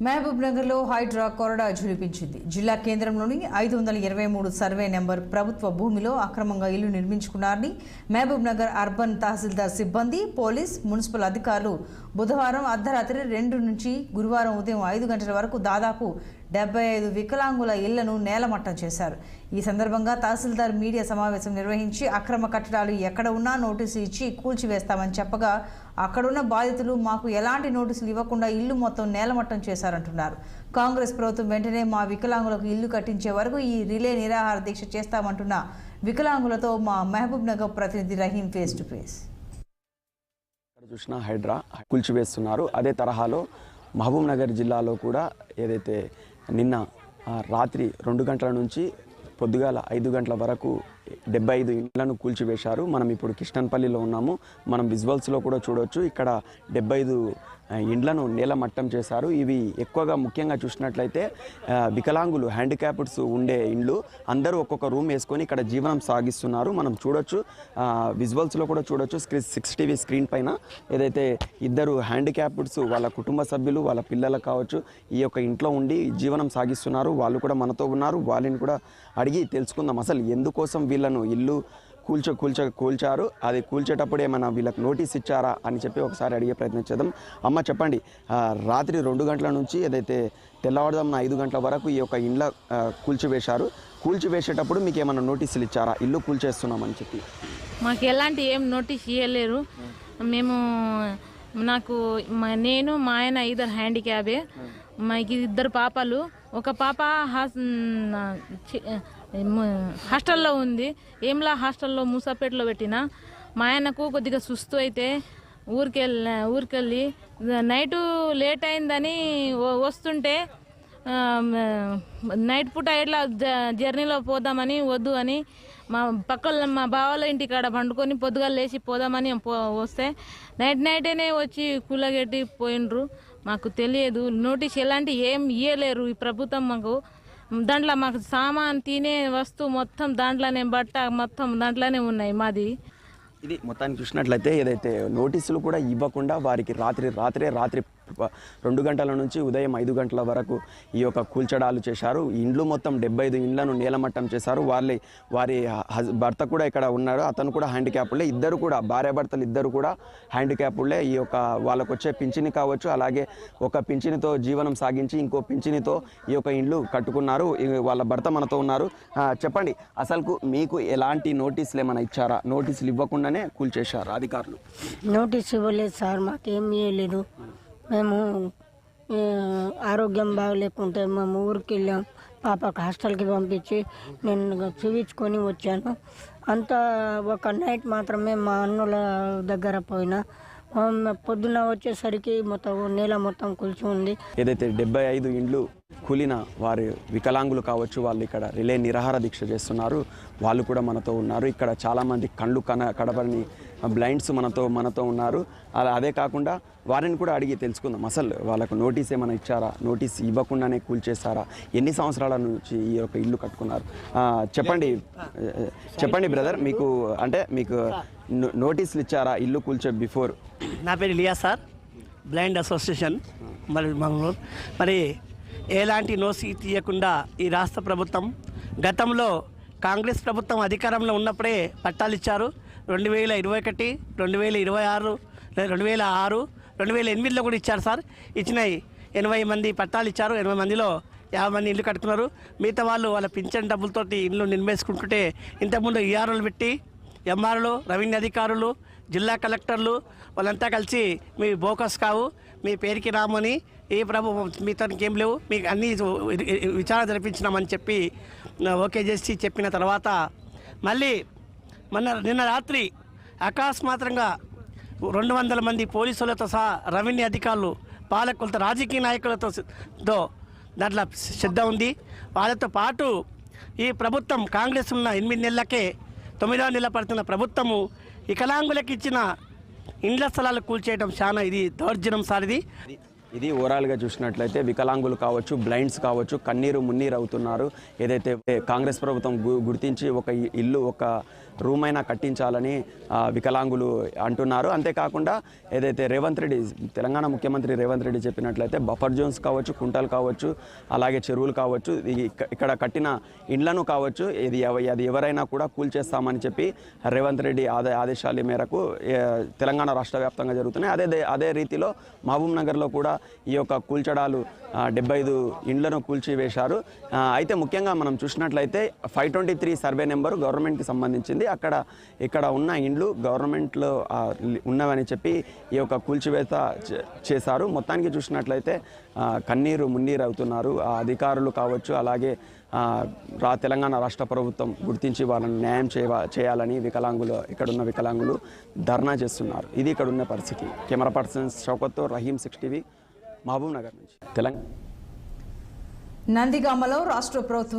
మహబూబ్ నగర్లో హైడ్రా కొరడా ఝుళిపించింది. జిల్లా కేంద్రంలోని 523 సర్వే నెంబర్ ప్రభుత్వ భూమిలో అక్రమంగా ఇల్లు నిర్మించుకున్నారని మహబూబ్ నగర్ అర్బన్ తహసీల్దార్ సిబ్బంది, పోలీస్, మున్సిపల్ అధికారులు బుధవారం అర్ధరాత్రి 2 నుంచి గురువారం ఉదయం 5 గంటల వరకు దాదాపు 75 వికలాంగుల ఇళ్లను నేలమట్టం చేశారు. ఈ సందర్భంగా తహసీల్దార్ మీడియా సమావేశం నిర్వహించి అక్రమ కట్టడాలు ఎక్కడ ఉన్నా నోటీసు ఇచ్చి కూల్చివేస్తామని చెప్పగా అక్కడున్న బాధితులు మాకు ఎలాంటి నోటీసులు ఇవ్వకుండా ఇల్లు మొత్తం నేలమట్టం చేశారంటున్నారు. కాంగ్రెస్ ప్రభుత్వం వెంటనే మా వికలాంగులకు ఇల్లు కట్టించే వరకు ఈ రిలే నిరాహార దీక్ష చేస్తామంటున్న వికలాంగులతో మా మహబూబ్ నగర్ ప్రతినిధి రహీం ఫేస్ టు ఫేస్. చూసిన హైడ్రా కూల్చివేస్తున్నారు. అదే తరహాలో మహబూబ్ నగర్ జిల్లాలో కూడా ఏదైతే నిన్న రాత్రి 2 గంటల నుంచి పొద్దుగాల 5 గంటల వరకు 75 ఇండ్లను కూల్చివేశారు. మనం ఇప్పుడు కిష్టన్పల్లిలో ఉన్నాము. మనం విజువల్స్లో కూడా చూడవచ్చు. ఇక్కడ 75 ఇండ్లను నేలమట్టం చేశారు. ఇవి ఎక్కువగా ముఖ్యంగా చూసినట్లయితే వికలాంగులు, హ్యాండిక్యాప్డ్స్ ఉండే ఇండ్లు. అందరూ ఒక్కొక్క రూమ్ వేసుకొని ఇక్కడ జీవనం సాగిస్తున్నారు. మనం చూడొచ్చు, విజువల్స్లో కూడా చూడొచ్చు. 6 టీవీ స్క్రీన్ పైన ఏదైతే 2 హ్యాండిక్యాప్డ్స్ వాళ్ళ కుటుంబ సభ్యులు, వాళ్ళ పిల్లలు కావచ్చు, ఈ యొక్క ఇంట్లో ఉండి జీవనం సాగిస్తున్నారు. వాళ్ళు కూడా మనతో ఉన్నారు. వాళ్ళని కూడా అడిగి తెలుసుకుందాం అసలు ఎందుకోసం వీళ్ళను ఇల్లు కూల్చారు, అది కూల్చేటప్పుడు ఏమైనా వీళ్ళకి నోటీస్ ఇచ్చారా అని చెప్పి ఒకసారి అడిగే ప్రయత్నం చేద్దాం. అమ్మ చెప్పండి, రాత్రి 2 గంటల నుంచి ఏదైతే తెల్లవారుజామున 5 గంటల వరకు ఈ యొక్క ఇండ్ల కూల్చివేసేటప్పుడు మీకు ఏమైనా నోటీసులు ఇచ్చారా ఇల్లు కూల్చేస్తున్నామని చెప్పి? మాకు ఎలాంటి ఏం నోటీస్ ఇవ్వలేరు. నేను మా ఆయన 2 హ్యాండిక్యాబే. మాకు 2 పాపలు. ఒక పాప హాస్టల్లో ఉంది. ఏంలా హాస్టల్లో మూసాపేటలో పెట్టిన. మా ఆయనకు కొద్దిగా సుస్తు అయితే ఊరికెళ్ళి నైటు లేట్ అయిందని వస్తుంటే నైట్ పూట ఇట్లా జర్నీలో పోదామని వద్దు అని మా బావల ఇంటికాడ పండుకొని పొద్దుగా లేచి పోదామని వస్తే నైటేనే వచ్చి కూలగెట్టి పోయినరు. మాకు తెలియదు. నోటీస్ ఎలాంటి ఏం ఇయ్యలేరు ఈ ప్రభుత్వం. దాంట్లో మాకు సామాన్, తినే వస్తువు మొత్తం దాంట్లోనే, బట్ట మొత్తం దాంట్లోనే ఉన్నాయి మాది. ఇది మొత్తానికి చూసినట్లయితే ఏదైతే నోటీసులు కూడా ఇవ్వకుండా వారికి రాత్రి 2 గంటల నుంచి ఉదయం 5 గంటల వరకు ఈ యొక్క కూల్చడాలు చేశారు. ఇండ్లు మొత్తం 75 ఇండ్లను నేలమట్టం చేశారు. వారి భర్త కూడా ఇక్కడ ఉన్నాడు. అతను కూడా హ్యాండిక్యాప్డ్లే. ఇద్దరు కూడా భార్యాభర్తలు ఇద్దరు కూడా హ్యాండిక్యాప్డ్లే. ఈ యొక్క వాళ్ళకు వచ్చే పింఛని కావచ్చు, అలాగే ఒక పింఛనితో జీవనం సాగించి ఇంకో పింఛనితో ఈ యొక్క ఇండ్లు కట్టుకున్నారు. వాళ్ళ భర్త మనతో ఉన్నారు. చెప్పండి, అసలు మీకు ఎలాంటి నోటీసులు ఏమైనా ఇచ్చారా? నోటీసులు ఇవ్వకుండానే కూల్చేశారు అధికారులు? నోటీస్ ఇవ్వలేదు సార్, మాకేం ఇవ్వలేదు. మేము ఆరోగ్యం బాగలేకుంటే మేము ఊరికి వెళ్ళాం. పాపకు హాస్టల్కి పంపించి నేను చూపించుకొని వచ్చాను. అంతా ఒక నైట్ మాత్రమే మా అన్నుల దగ్గర పోయినా. పొద్దున్న వచ్చేసరికి నేల మొత్తం కూల్చి ఉంది. ఏదైతే 75 ఇండ్లు కూలిన వారి వికలాంగులు కావచ్చు, వాళ్ళు ఇక్కడ రిలే నిరాహార దీక్ష చేస్తున్నారు. వాళ్ళు కూడా మనతో ఉన్నారు. ఇక్కడ చాలామంది కళ్ళు కడపని బ్లైండ్స్ మనతో ఉన్నారు. అదే కాకుండా వారిని కూడా అడిగి తెలుసుకుందాం అసలు వాళ్ళకు నోటీస్ ఏమైనా ఇచ్చారా, నోటీస్ ఇవ్వకుండానే కూల్చేస్తారా, ఎన్ని సంవత్సరాల నుంచి ఈ యొక్క ఇల్లు కట్టుకున్నారు? చెప్పండి బ్రదర్, మీకు నోటీసులు ఇచ్చారా ఇల్లు కూల్చే బిఫోర్? నా పేరు Liya sir, blind association Mangaluru. మరి ఎలాంటి నోటీస్ తీయకుండా ఈ రాష్ట్ర ప్రభుత్వం గతంలో కాంగ్రెస్ ప్రభుత్వం అధికారంలో ఉన్నప్పుడే పట్టాలు ఇచ్చారు. 2021, 2026, 2006, 2008లో కూడా ఇచ్చారు సార్. ఇచ్చినాయి 80 మంది పట్టాలు ఇచ్చారు. 80 మందిలో 50 మంది ఇల్లు కట్టుకున్నారు. మిగతా వాళ్ళు వాళ్ళ పింఛన్ డబ్బులతోటి ఇల్లు నిర్మేసుకుంటుంటే ఇంతకుముందు ఈఆర్ఓలు పెట్టి ఎంఆర్ఓలు, రెవెన్యూ అధికారులు, జిల్లా కలెక్టర్లు వాళ్ళంతా కలిసి మీ బోకస్ కావు, మీ పేరుకి రామని, ఏ ప్రభుత్వం మీతో ఏం లేవు, మీకు అన్నీ విచారణ జరిపించినామని చెప్పి ఓకే చేసి చెప్పిన తర్వాత మళ్ళీ నిన్న రాత్రి అకస్మాత్తుగా 200 మంది పోలీసులతో సహా రెవెన్యూ అధికారులు, పాలకులతో, రాజకీయ నాయకులతో దాంట్లో శ్రద్ధ ఉంది. వాళ్ళతో పాటు ఈ ప్రభుత్వం కాంగ్రెస్ ఉన్న 8 నెలలకే 9వ నెల పడుతున్న ప్రభుత్వము వికలాంగులకు ఇచ్చిన ఇండ్ల స్థలాలు కూల్చేయడం చాలా ఇది దౌర్జన్యం సార్. ఇది ఓవరాల్గా చూసినట్లయితే వికలాంగులు కావచ్చు, బ్లైండ్స్ కావచ్చు, కన్నీరు మున్నీరు అవుతున్నారు. ఏదైతే కాంగ్రెస్ ప్రభుత్వం గుర్తించి ఒక ఇల్లు, ఒక రూమ్ అయినా కట్టించాలని వికలాంగులు అంటున్నారు. అంతేకాకుండా ఏదైతే రేవంత్ రెడ్డి తెలంగాణ ముఖ్యమంత్రి రేవంత్ రెడ్డి చెప్పినట్లయితే బఫర్ జోన్స్ కావచ్చు, కుంటలు కావచ్చు, అలాగే చెరువులు కావచ్చు, ఇక్కడ కట్టిన ఇండ్లను కావచ్చు, అది ఎవరైనా కూడా కూల్చేస్తామని చెప్పి రేవంత్ రెడ్డి ఆదేశాల మేరకు తెలంగాణ రాష్ట్ర వ్యాప్తంగా జరుగుతున్నాయి. అదే రీతిలో మహబూబ్ నగర్లో కూడా ఈ యొక్క కూల్చడాలు 75 ఇండ్లను కూల్చివేశారు. అయితే ముఖ్యంగా మనం చూసినట్లయితే 523 సర్వే నెంబరు గవర్నమెంట్కి సంబంధించింది. ఇక్కడ ఉన్న ఇండ్లు గవర్నమెంట్లో ఉన్నవని చెప్పి ఈ యొక్క కూల్చివేత చేశారు. మొత్తానికి చూసినట్లయితే కన్నీరు మున్నీరు అవుతున్నారు అధికారులు కావచ్చు, అలాగే తెలంగాణ రాష్ట్ర ప్రభుత్వం గుర్తించి వాళ్ళని న్యాయం చేయాలని ఇక్కడున్న వికలాంగులు ధర్నా చేస్తున్నారు. ఇది ఇక్కడ ఉన్న పరిస్థితి. కెమెరా పర్సన్ షౌకత్తో రహీం 6 టీవీ మహబూబ్ నగర్ నుంచి తెలంగాణ. నందిగామలో రాష్ట్ర ప్రభుత్వం